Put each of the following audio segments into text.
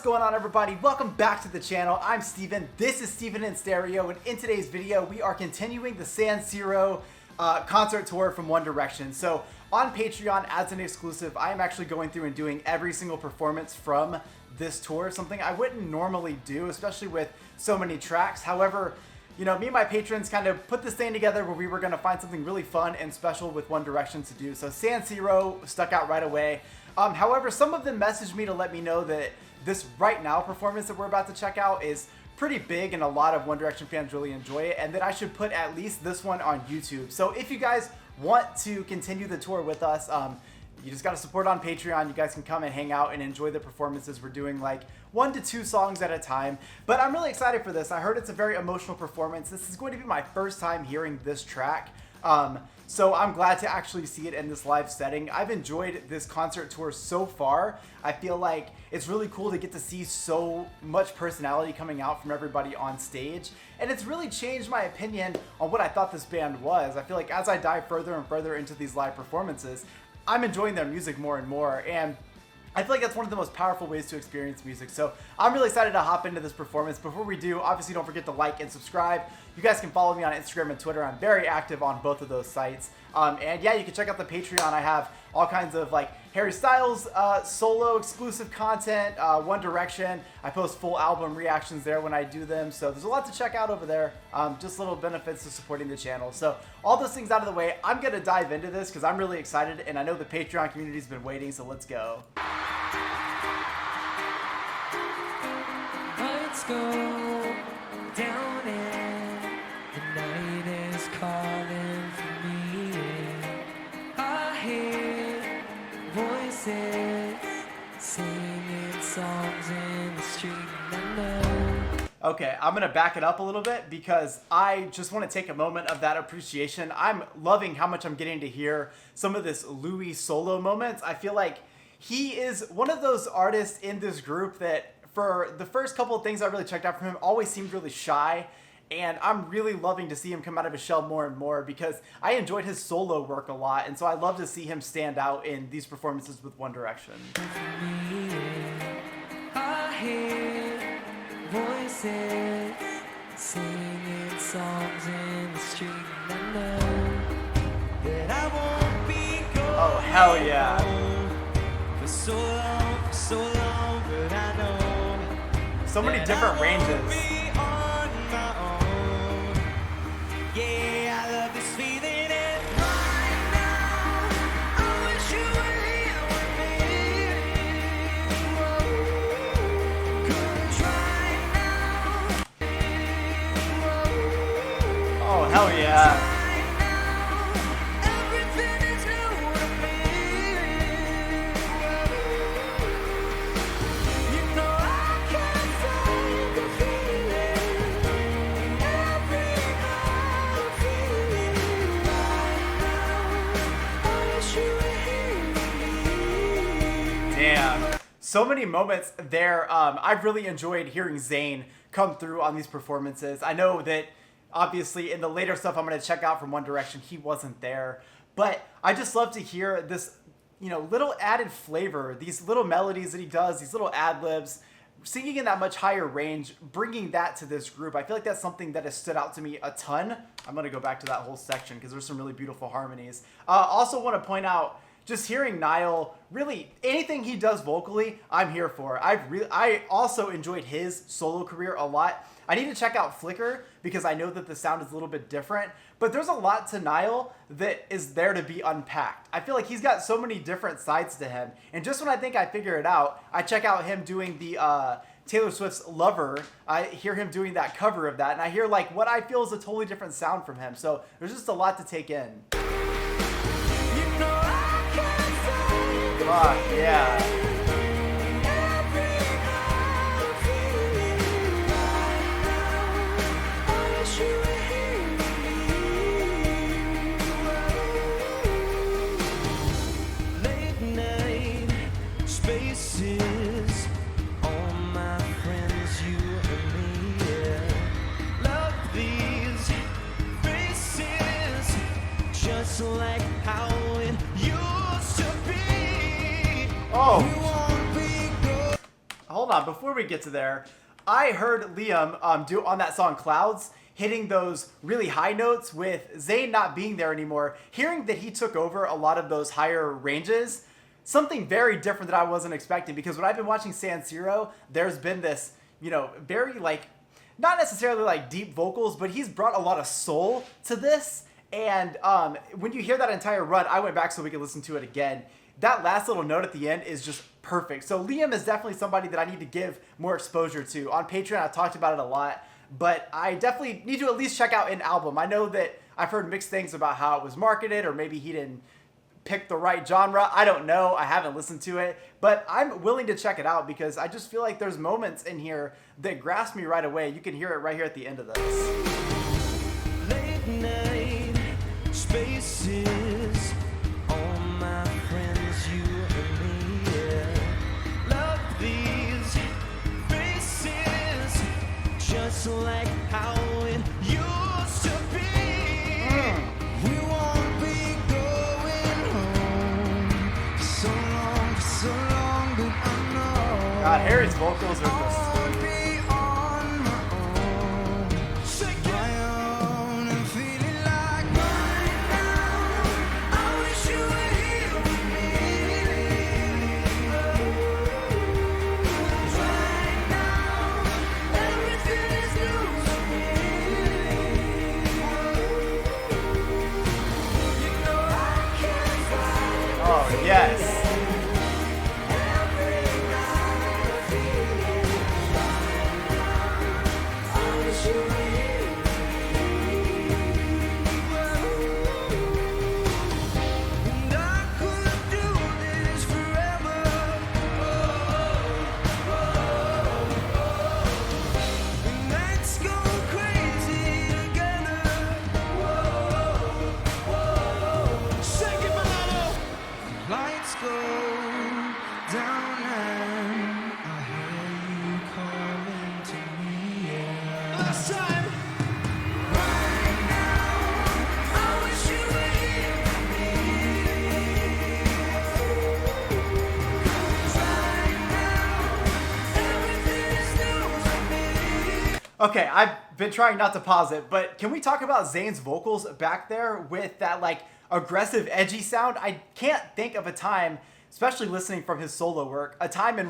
What's going on, everybody? Welcome back to the channel. I'm Steven. This is Steven in Stereo, and in today's video we are continuing the Siro concert tour from One Direction. So on Patreon, as an exclusive, I am actually going through and doing every single performance from this tour, something I wouldn't normally do, especially with so many tracks. However, you know, me and my patrons kind of put this thing together where we were going to find something really fun and special with One Direction to do. So Siro stuck out right away. However, some of them messaged me to let me know that this Right Now performance that we're about to check out is pretty big and a lot of One Direction fans really enjoy it, and that I should put at least this one on YouTube. So if you guys want to continue the tour with us, you just got to support on Patreon. You guys can come and hang out and enjoy the performances. We're doing like 1 to 2 songs at a time. But I'm really excited for this. I heard it's a very emotional performance. This is going to be my first time hearing this track. So I'm glad to actually see it in this live setting. I've enjoyed this concert tour so far. I feel like it's really cool to get to see so much personality coming out from everybody on stage. And it's really changed my opinion on what I thought this band was. I feel like as I dive further and further into these live performances, I'm enjoying their music more and more. And I feel like that's one of the most powerful ways to experience music. So I'm really excited to hop into this performance. Before we do, obviously don't forget to like and subscribe. You guys can follow me on Instagram and Twitter. I'm very active on both of those sites. And yeah, you can check out the Patreon. I have all kinds of like Harry Styles solo exclusive content, One Direction. I post full album reactions there when I do them. So there's a lot to check out over there. Just little benefits to supporting the channel. So all those things out of the way, I'm going to dive into this because I'm really excited. And I know the Patreon community's been waiting, so let's go. Let's go down and the night is calling for me. I hear voices singing songs in the street. I know. Okay, I'm going to back it up a little bit because I just want to take a moment of that appreciation. I'm loving how much I'm getting to hear some of this Louis solo moments. I feel like he is one of those artists in this group that for the first couple of things I really checked out from him always seemed really shy, and I'm really loving to see him come out of his shell more and more because I enjoyed his solo work a lot, and so I love to see him stand out in these performances with One Direction. I hear voices singing songs in the street. I know that I won't be going Oh, hell yeah. for so long, but I know So many different ranges. Yeah, I love this feeling, and right now I wish you were here with me. 'Cause right now, Oh, hell yeah. right now, everything is new to me. You know I can't fight the feeling, every night I feel it. Right now, I wish you were here with me. Damn. So many moments there. I've really enjoyed hearing Zayn come through on these performances. I know that obviously in the later stuff I'm going to check out from One Direction, he wasn't there. But I just love to hear this, you know, little added flavor, these little melodies that he does, these little ad-libs, singing in that much higher range, bringing that to this group. I feel like that's something that has stood out to me a ton. I'm going to go back to that whole section because there's some really beautiful harmonies. Also want to point out, just hearing Niall, really anything he does vocally, I'm here for. I also enjoyed his solo career a lot. I need to check out Flicker because I know that the sound is a little bit different, but there's a lot to Niall that is there to be unpacked. I feel like he's got so many different sides to him, and just when I think I figure it out, I check out him doing the Taylor Swift's Lover. I hear him doing that cover of that, and I hear like what I feel is a totally different sound from him. So there's just a lot to take in. You know I can't fight the Fuck yeah. every night I feel it. Right now, I wish you were here with me. Late night spaces, all my friends, you and me. Yeah. Love these faces, just like how it used to be. Oh. We won't be good. Hold hold on. Before we get to there, I heard Liam do on that song Clouds, hitting those really high notes with Zayn not being there anymore. Hearing that he took over a lot of those higher ranges, something very different that I wasn't expecting, because when I've been watching San Siro, there's been this, very like, not necessarily like deep vocals, but he's brought a lot of soul to this. And when you hear that entire run, I went back so we could listen to it again. That last little note at the end is just perfect. So Liam is definitely somebody that I need to give more exposure to. On Patreon, I've talked about it a lot, but I definitely need to at least check out an album. I know that I've heard mixed things about how it was marketed, or maybe he didn't pick the right genre. I don't know. I haven't listened to it, but I'm willing to check it out because I just feel like there's moments in here that grasp me right away. You can hear it right here at the end of this. Late night spaces, all my friends, you and me, yeah. Love these faces, just like how it used to be. We won't be going home for so long, but I know. God, Harry's vocals are just... I'll be on my own, my own, and feeling like right now. I wish you were here with me. Right now, everything is new to me. You know I can't fight. Oh, yes. Lights go down and I hear you calling to me. Yeah. Last time. Right now, I wish you were here with me. Right now, everything is new to me. Okay, I've been trying not to pause it, but can we talk about Zayn's vocals back there with that like aggressive, edgy sound? I can't think of a time, especially listening from his solo work, a time in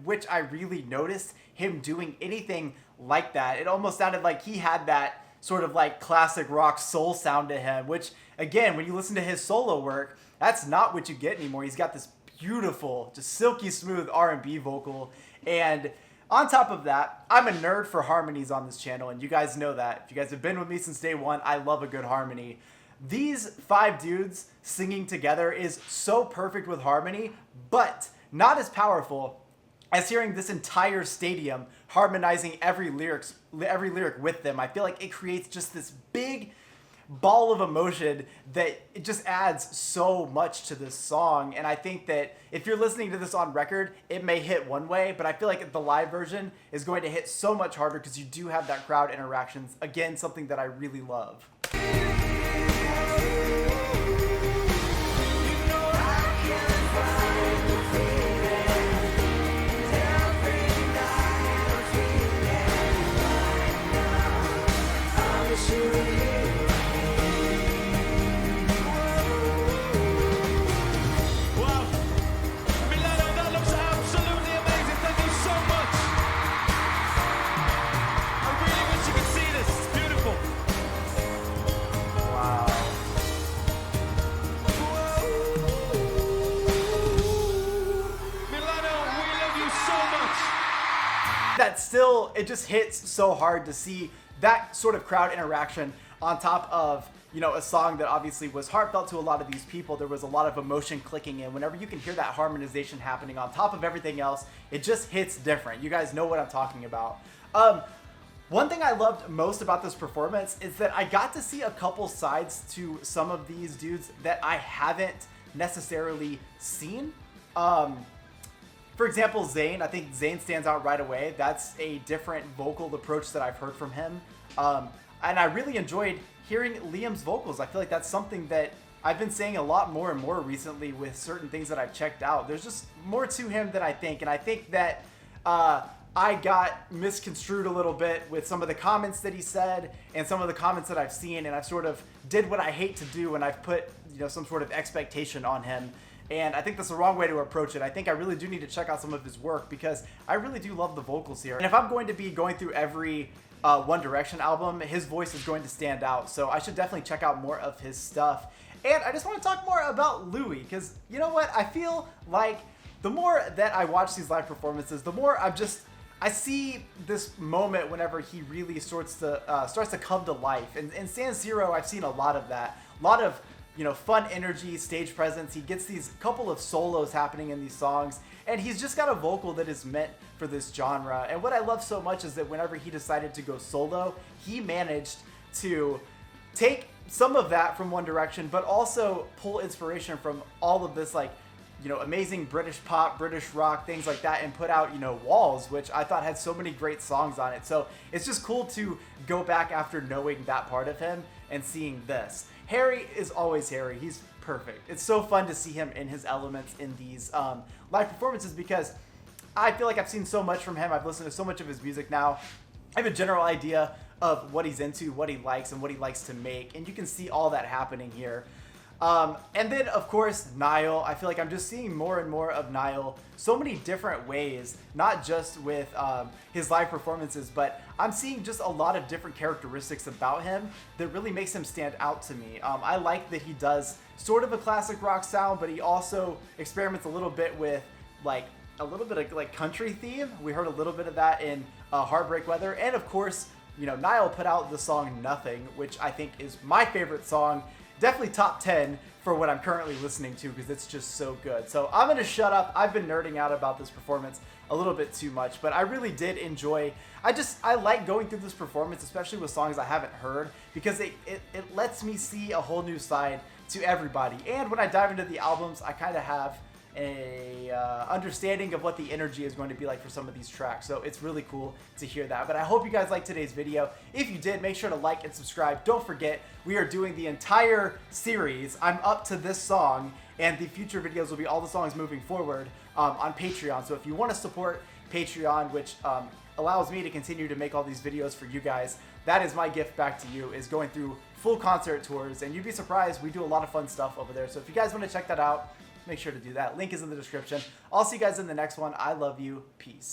which I really noticed him doing anything like that. It almost sounded like he had that sort of like classic rock soul sound to him, which again, when you listen to his solo work, that's not what you get anymore. He's got this beautiful, just silky smooth R&B vocal. And on top of that, I'm a nerd for harmonies on this channel, and you guys know that. If you guys have been with me since day one, I love a good harmony. These 5 dudes singing together is so perfect with harmony, but not as powerful as hearing this entire stadium harmonizing every lyric with them. I feel like it creates just this big ball of emotion that it just adds so much to this song. And I think that if you're listening to this on record, it may hit one way, but I feel like the live version is going to hit so much harder because you do have that crowd interactions. Again, something that I really love. That still, it just hits so hard to see that sort of crowd interaction on top of, a song that obviously was heartfelt to a lot of these people. There was a lot of emotion clicking in. Whenever you can hear that harmonization happening on top of everything else, it just hits different. You guys know what I'm talking about. One thing I loved most about this performance is that I got to see a couple sides to some of these dudes that I haven't necessarily seen. For example, Zayn, I think Zayn stands out right away. That's a different vocal approach that I've heard from him. And I really enjoyed hearing Liam's vocals. I feel like that's something that I've been saying a lot more and more recently with certain things that I've checked out. There's just more to him than I think. And I think that I got misconstrued a little bit with some of the comments that he said and some of the comments that I've seen, and I've sort of did what I hate to do when I've put, you know, some sort of expectation on him. And I think that's the wrong way to approach it. I think I really do need to check out some of his work because I really do love the vocals here. And if I'm going to be going through every One Direction album, his voice is going to stand out. So I should definitely check out more of his stuff. And I just want to talk more about Louis because, you know what? I feel like the more that I watch these live performances, the more I see this moment whenever he really starts to come to life. And in San Siro, I've seen a lot of that. A lot of, you know, fun energy, stage presence. He gets these couple of solos happening in these songs, and he's just got a vocal that is meant for this genre. And what I love so much is that whenever he decided to go solo, he managed to take some of that from One Direction, but also pull inspiration from all of this, like, you know, amazing British pop, British rock, things like that, and put out, you know, Walls, which I thought had so many great songs on it. So it's just cool to go back after knowing that part of him and seeing this. Harry is always Harry. He's perfect. It's so fun to see him in his elements in these live performances because I feel like I've seen so much from him. I've listened to so much of his music now. I have a general idea of what he's into, what he likes, and what he likes to make, and you can see all that happening here. And then, of course, Niall. I feel like I'm just seeing more and more of Niall so many different ways, not just with his live performances, but I'm seeing just a lot of different characteristics about him that really makes him stand out to me. I like that he does sort of a classic rock sound, but he also experiments a little bit with, like, a little bit of, like, country theme. We heard a little bit of that in Heartbreak Weather. And, of course, you know, Niall put out the song Nothing, which I think is my favorite song. Definitely top 10 for what I'm currently listening to because it's just so good. So I'm going to shut up. I've been nerding out about this performance a little bit too much, but I really did enjoy. I like going through this performance, especially with songs I haven't heard, because it lets me see a whole new side to everybody. And when I dive into the albums, I kind of have a understanding of what the energy is going to be like for some of these tracks. So it's really cool to hear that. But I hope you guys liked today's video. If you did, make sure to like and subscribe. Don't forget, we are doing the entire series. I'm up to this song, and the future videos will be all the songs moving forward on Patreon. So if you want to support Patreon, which allows me to continue to make all these videos for you guys, that is my gift back to you, is going through full concert tours. And you'd be surprised, we do a lot of fun stuff over there. So if you guys want to check that out, make sure to do that. Link is in the description. I'll see you guys in the next one. I love you. Peace.